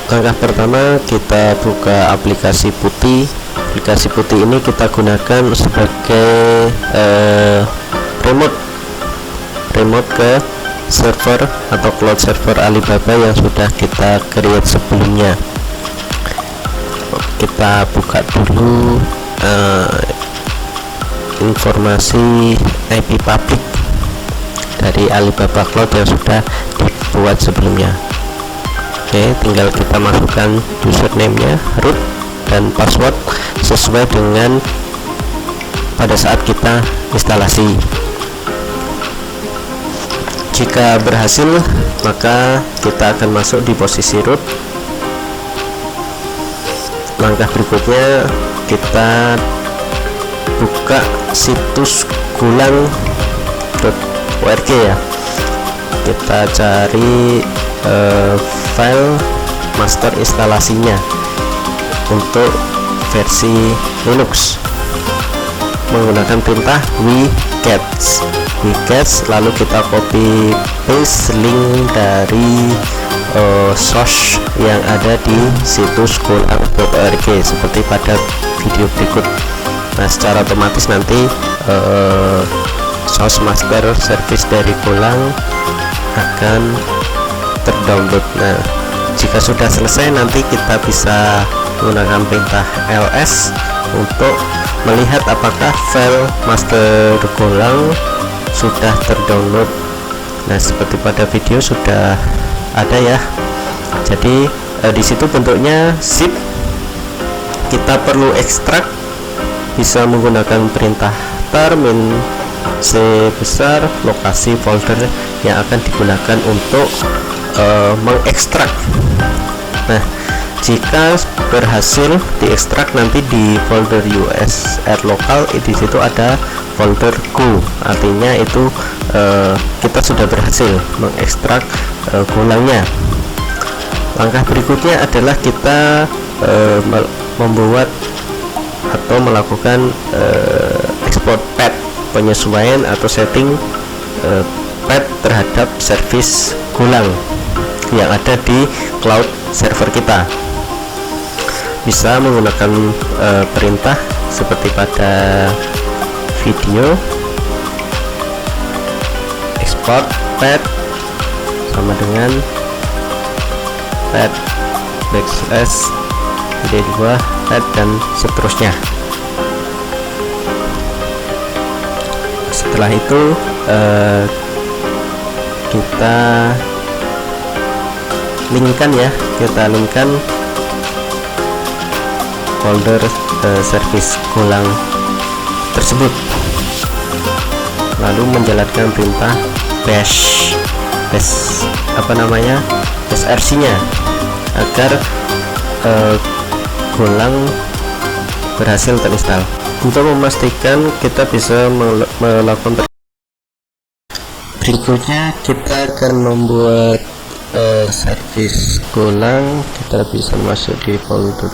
Langkah pertama, kita buka aplikasi putih. Aplikasi putih ini kita gunakan sebagai remote ke server atau cloud server Alibaba yang sudah kita create sebelumnya. Kita buka dulu informasi IP public dari Alibaba Cloud yang sudah dibuat sebelumnya. Oke, tinggal kita masukkan username-nya, root, dan password sesuai dengan pada saat kita instalasi. Jika berhasil, maka kita akan masuk di posisi root. Langkah berikutnya, kita buka situs gulang.org ya. Kita cari file master instalasinya untuk versi Linux menggunakan perintah wget, lalu kita copy paste link dari source yang ada di situs gulang.org seperti pada video berikut. Nah, secara otomatis nanti source master service dari Gulang akan terdownload. Nah, jika sudah selesai, nanti kita bisa menggunakan perintah ls untuk melihat apakah file master Gulang sudah terdownload. Nah, seperti pada video sudah ada ya. Jadi di situ bentuknya zip. Kita perlu ekstrak, bisa menggunakan perintah termin C besar lokasi folder yang akan digunakan untuk mengekstrak. Nah, jika berhasil diekstrak, nanti di folder USR lokal di situ ada folder go, artinya itu kita sudah berhasil mengekstrak Gulangnya. Langkah berikutnya adalah kita membuat atau melakukan export path, penyesuaian atau setting path terhadap service Gulang yang ada di cloud server kita. Bisa menggunakan perintah seperti pada video, export path sama dengan path backslash d2 path dan seterusnya. Setelah itu kita linkkan folder service Gulang tersebut, lalu menjalankan perintah bash rc nya agar Gulang berhasil terinstall. Untuk memastikan kita bisa melakukan berikutnya, kita akan membuat service Gulang. Kita bisa masuk di folder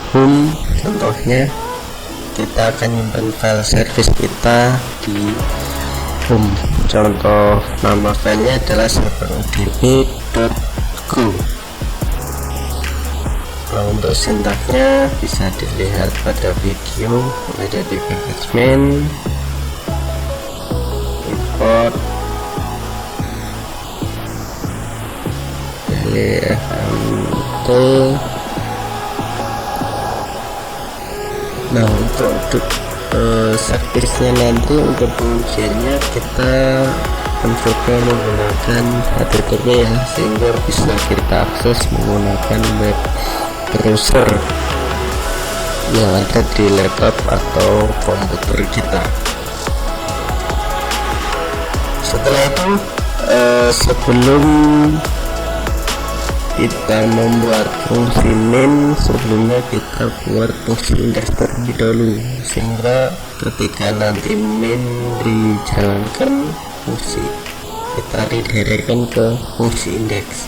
home. Contohnya kita akan menyimpan file service kita di home. Contoh nama filenya adalah serverdb.go. Untuk sintaknya bisa dilihat pada video, ada di package import lft. Nah, untuk service-nya nanti untuk pengujiannya kita mencoba menggunakan HTTP ya, sehingga bisa kita akses menggunakan web browser yang ada di laptop atau komputer kita. Setelah itu sebelum kita membuat fungsi main, sebelumnya kita buat fungsi index terlebih dahulu, sehingga ketika nanti main dijalankan, fungsi kita redirectkan ke fungsi index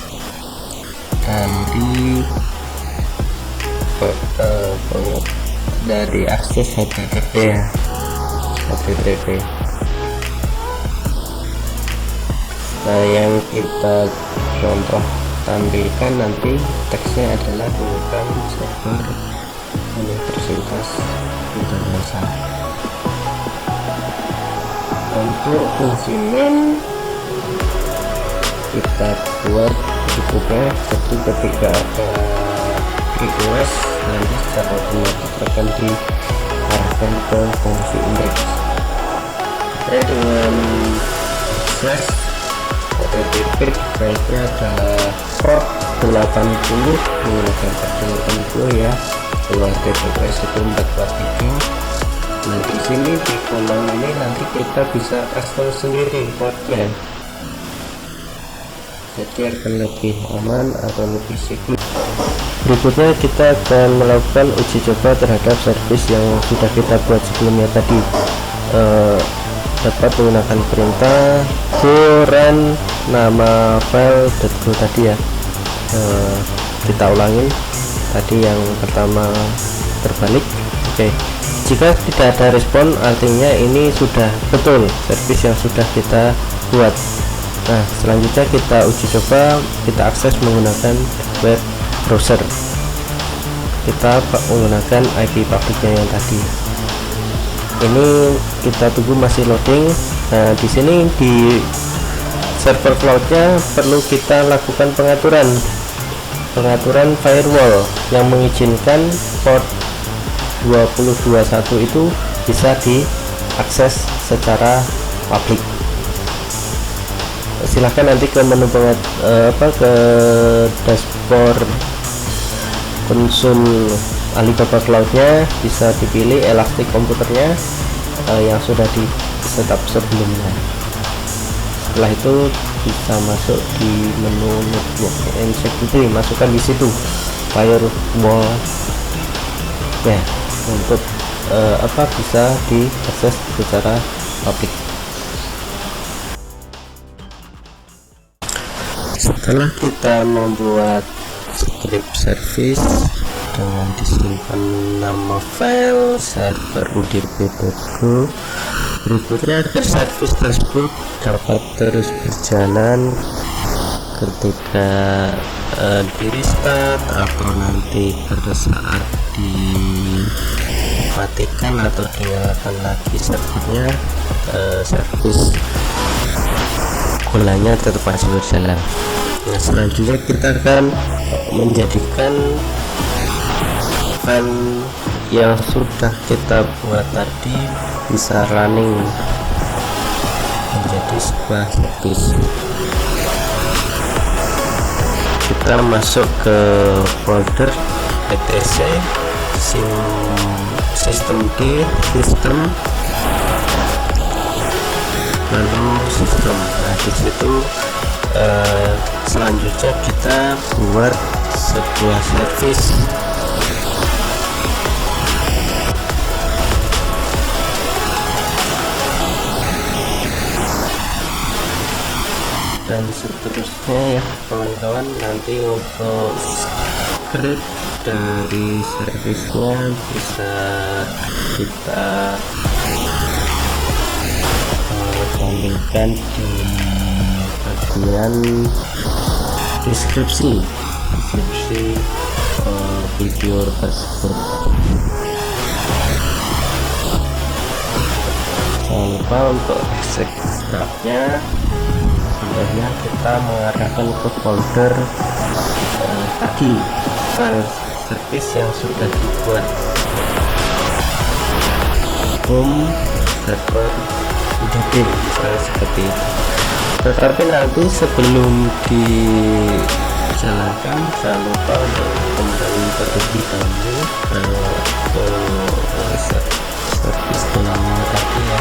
dari akses HTTP. Nah, yang kita contoh tampilkan nanti teksnya adalah bukan server Universitas Indonesia. Untuk fungsinya kita buat berikutnya, jadi ketika ada request nanti secara otomatis akan diarahkan ke fungsi index. Dengan slash http baiknya adalah port 80 menggunakan port 80 ya, kalau https itu 443. Nah di sini di kolom ini nanti kita bisa custom sendiri portnya, jadi akan lebih aman atau lebih secure. Berikutnya kita akan melakukan uji coba terhadap service yang sudah kita buat sebelumnya tadi. Dapat menggunakan perintah go run nama file.go tadi ya. Kita ulangi tadi yang pertama terbalik. Oke, jika tidak ada respon artinya ini sudah betul service yang sudah kita buat. Nah selanjutnya kita uji coba, kita akses menggunakan web browser, kita menggunakan IP publiknya yang tadi. Ini kita tunggu masih loading. Nah di sini di server cloudnya perlu kita lakukan pengaturan firewall yang mengizinkan port 2021 itu bisa diakses secara publik. Silahkan nanti ke menu ke dashboard konsul Alibaba Cloud-nya, bisa dipilih elastic komputernya yang sudah di setup sebelumnya. Setelah itu bisa masuk di menu network and security, masukkan di situ firewall ya, untuk bisa diakses secara publik. Setelah kita membuat script service dengan disimpan nama file server udp.go, berikutnya agar service tersebut dapat terus berjalan ketika di restart atau nanti pada saat dimatikan atau dinyalakan lagi servernya, service golanya tetap masih berjalan. Nah selanjutnya kita akan menjadikan file yang sudah kita buat tadi bisa running menjadi sebuah service. Kita masuk ke folder etc system lalu sistem. Nah di situ selanjutnya kita buat sebuah service. Dan seterusnya ya kawan-kawan, nanti untuk script dari servisnya bisa kita tampilkan di bagian deskripsi video tersebut. Jangan lupa untuk ekstraknya, sebenarnya kita mengarahkan ke folder tadi file service yang sudah dibuat, home server udp misalnya seperti itu. Tetapi nanti sebelum dijalankan jangan lupa untuk kembali terlebih dahulu ke service dalamnya tadi ya.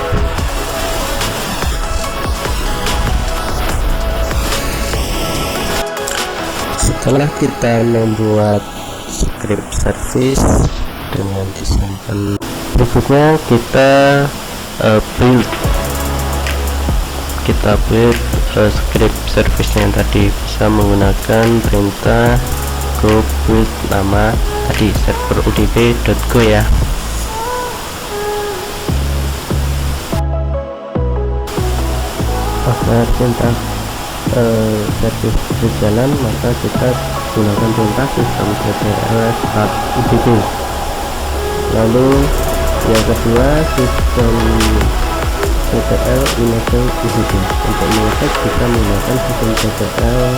Setelah kita membuat script service dengan disimpan, berikutnya kita build script service yang tadi bisa menggunakan perintah go build nama tadi server udp.go ya. Centang servis berjalan, maka kita gunakan perintah sistem ctrl start UDP. Lalu yang kedua, sistem ctrl enable UDP. Untuk mengecek kita menggunakan sistem ctrl